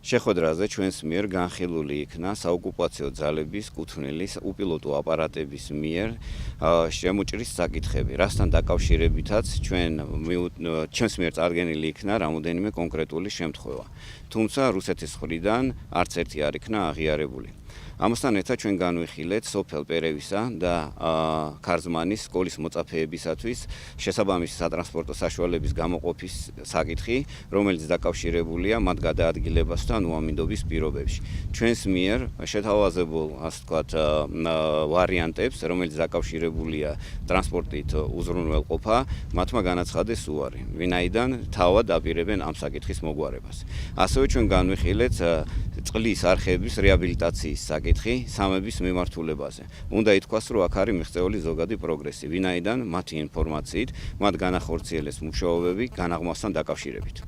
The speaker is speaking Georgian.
შეხვედრაზე ჩვენს მიერ განხილული იქნა საოკუპაციო ძალების კუთვნილი უპილოტო აპარატების მიერ შემოჭრის საკითხები, რასთან დაკავშირებითაც ჩვენს მიერ წარდგენილი იქნა რამოდენიმე კონკრეტული შემთხვევა. თუმცა რუსეთის მხრიდან არც ერთი არ იქნა აღიარებული. ამასთან ერთად ჩვენ განვიხილეთ სოფელ პერევისა და ქარზმანის სკოლის მოწაფეებისათვის შესაბამისი სატრანსპორტო საშუალების გამოყოფის საკითხი, რომელიც დაკავშირებულია მათ გადაადგილებასთან უამინდობის პირობებში. ჩვენს მიერ შეთავაზებულ, ასე ვთქვათ, ვარიანტებს, რომელიც დაკავშირებულია ტრანსპორტით უზრუნველყოფა, მათმა განაცხადეს უარი, ვინაიდან თავად აპირებენ ამ საკითხის მოგვარებას. ასევე ჩვენ განვიხილეთ წყლის არხების რეაბილიტაციის საკითხი სამების მიმართულებაზე. უნდა ითქვას, რომ აქ არის მიღწეული ზოგადი პროგრესი, ვინაიდან მათი ინფორმაციით მათ განახორციელეს მუშაობები განაღმასთან დაკავშირებით.